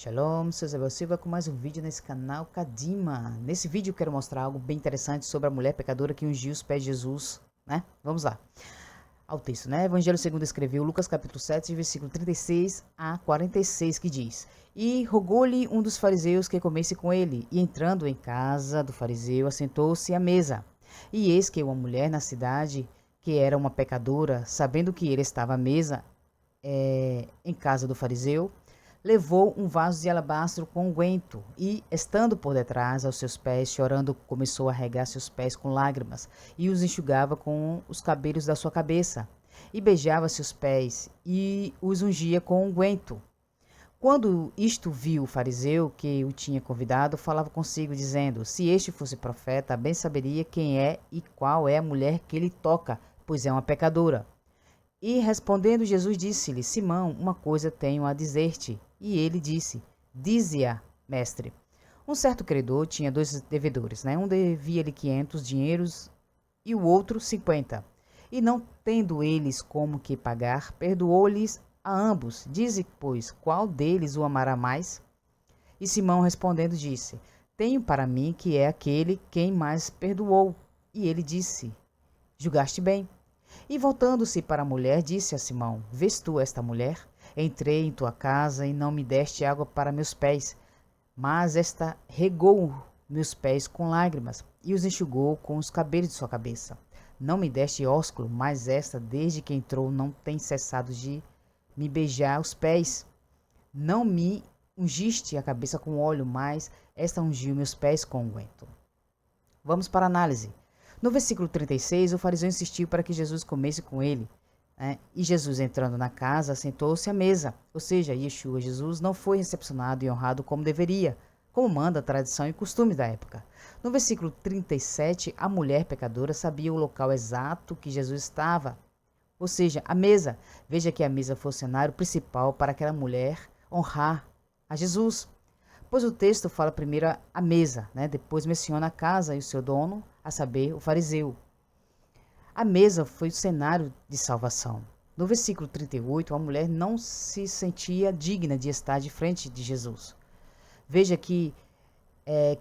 Shalom, sou Isabel Silva com mais um vídeo nesse canal Kadima. Nesse vídeo eu quero mostrar algo bem interessante sobre a mulher pecadora que ungiu os pés de Jesus, né? Vamos lá. Ao texto, né? Evangelho segundo escreveu Lucas capítulo 7, versículo 36 a 46, que diz: E rogou-lhe um dos fariseus que comesse com ele, e entrando em casa do fariseu, assentou-se à mesa. E eis que uma mulher na cidade, que era uma pecadora, sabendo que ele estava à mesa em casa do fariseu, levou um vaso de alabastro com unguento e, estando por detrás aos seus pés, chorando, começou a regar seus pés com lágrimas e os enxugava com os cabelos da sua cabeça e beijava seus pés e os ungia com unguento. Quando isto viu o fariseu que o tinha convidado, falava consigo, dizendo: Se este fosse profeta, bem saberia quem é e qual é a mulher que ele toca, pois é uma pecadora. E respondendo Jesus disse-lhe: Simão, uma coisa tenho a dizer-te. E ele disse: Dize-a, mestre. Um certo credor tinha dois devedores, né? Um devia-lhe 500 dinheiros e o outro 50. E não tendo eles como que pagar, perdoou-lhes a ambos. Dize, pois, qual deles o amará mais? E Simão respondendo disse: Tenho para mim que é aquele quem mais perdoou. E ele disse: Julgaste bem. E voltando-se para a mulher, disse a Simão: Vês tu esta mulher? Entrei em tua casa e não me deste água para meus pés, mas esta regou meus pés com lágrimas e os enxugou com os cabelos de sua cabeça. Não me deste ósculo, mas esta, desde que entrou, não tem cessado de me beijar os pés. Não me ungiste a cabeça com óleo, mas esta ungiu meus pés com unguento. Vamos para a análise. No versículo 36, o fariseu insistiu para que Jesus comesse com ele, né? E Jesus, entrando na casa, sentou-se à mesa. Ou seja, Yeshua, Jesus, não foi recepcionado e honrado como deveria, como manda a tradição e costume da época. No versículo 37, a mulher pecadora sabia o local exato que Jesus estava, ou seja, a mesa. Veja que a mesa foi o cenário principal para aquela mulher honrar a Jesus. Pois o texto fala primeiro a mesa, né? Depois menciona a casa e o seu dono, a saber, o fariseu. A mesa foi o cenário de salvação. No versículo 38, a mulher não se sentia digna de estar de frente de Jesus. Veja que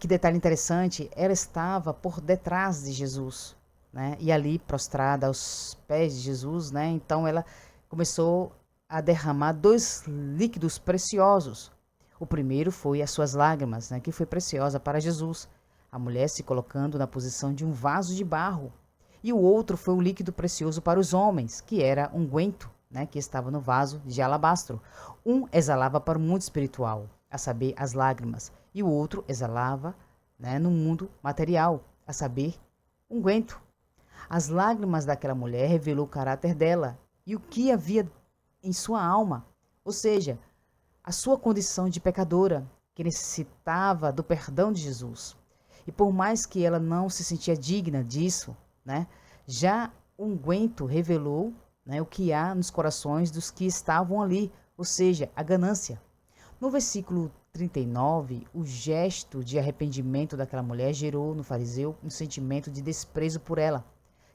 detalhe interessante, ela estava por detrás de Jesus, né? E ali prostrada aos pés de Jesus, né? Então ela começou a derramar dois líquidos preciosos. O primeiro foi as suas lágrimas, né, que foi preciosa para Jesus, a mulher se colocando na posição de um vaso de barro. E o outro foi o líquido precioso para os homens, que era um unguento, né, que estava no vaso de alabastro. Um exalava para o mundo espiritual, a saber, as lágrimas, e o outro exalava, né, no mundo material, a saber, um unguento. As lágrimas daquela mulher revelou o caráter dela e o que havia em sua alma, ou seja, a sua condição de pecadora, que necessitava do perdão de Jesus. E por mais que ela não se sentia digna disso, né, já o unguento revelou, né, o que há nos corações dos que estavam ali, ou seja, a ganância. No versículo 39, o gesto de arrependimento daquela mulher gerou no fariseu um sentimento de desprezo por ela,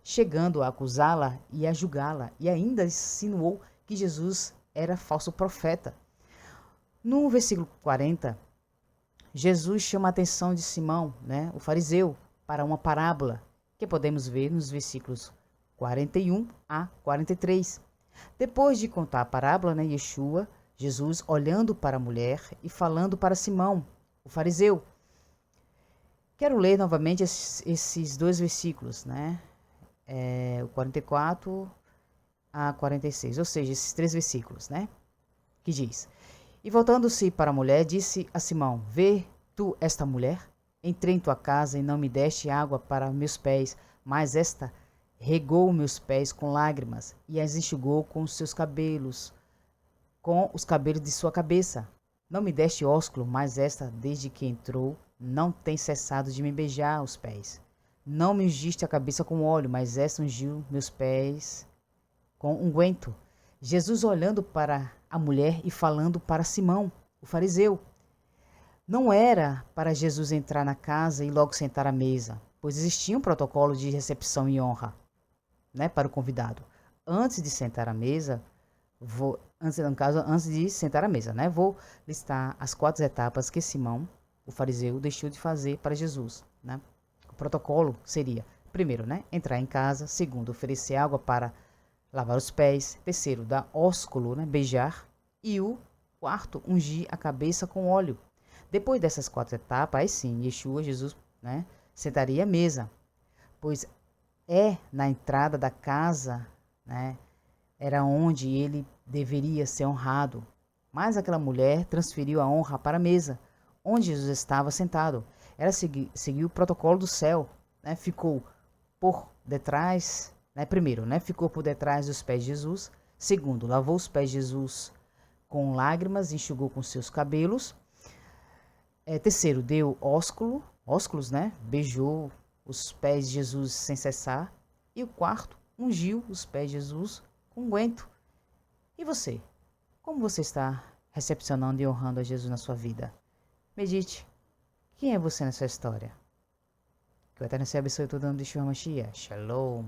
chegando a acusá-la e a julgá-la, e ainda insinuou que Jesus era falso profeta. No versículo 40, Jesus chama a atenção de Simão, né, o fariseu, para uma parábola, que podemos ver nos versículos 41 a 43. Depois de contar a parábola, né, Jesus, olhando para a mulher e falando para Simão, o fariseu. Quero ler novamente esses dois versículos, né, o 44 a 46, ou seja, esses três versículos, né, que diz: E voltando-se para a mulher, disse a Simão: Vê tu esta mulher? Entrei em tua casa e não me deste água para meus pés, mas esta regou meus pés com lágrimas e as enxugou com os seus cabelos, com os cabelos de sua cabeça. Não me deste ósculo, mas esta, desde que entrou, não tem cessado de me beijar os pés. Não me ungiste a cabeça com óleo, mas esta ungiu meus pés com unguento. Jesus olhando para a mulher e falando para Simão, o fariseu. Não era para Jesus entrar na casa e logo sentar à mesa, pois existia um protocolo de recepção e honra, né, para o convidado. Antes de sentar à mesa, antes de sentar à mesa, né? Vou listar as 4 etapas que Simão, o fariseu, deixou de fazer para Jesus, né? O protocolo seria, primeiro, né? Entrar em casa. Segundo, oferecer água para lavar os pés. Terceiro, dar ósculo, né? Beijar. E o quarto, ungir a cabeça com óleo. Depois dessas 4 etapas, aí sim, Jesus, né? Sentaria à mesa, pois na entrada da casa, né? Era onde ele deveria ser honrado. Mas aquela mulher transferiu a honra para a mesa, onde Jesus estava sentado. Ela seguiu o protocolo do céu, né? Ficou por detrás, né? Primeiro, né? Ficou por detrás dos pés de Jesus. Segundo, lavou os pés de Jesus com lágrimas, enxugou com seus cabelos. Terceiro, deu ósculos, né? Beijou os pés de Jesus sem cessar. E o quarto, ungiu os pés de Jesus com unguento. E você? Como você está recepcionando e honrando a Jesus na sua vida? Medite. Quem é você nessa história? Que o Eterno se abençoe todo mundo de Shua Mashiach. Shalom.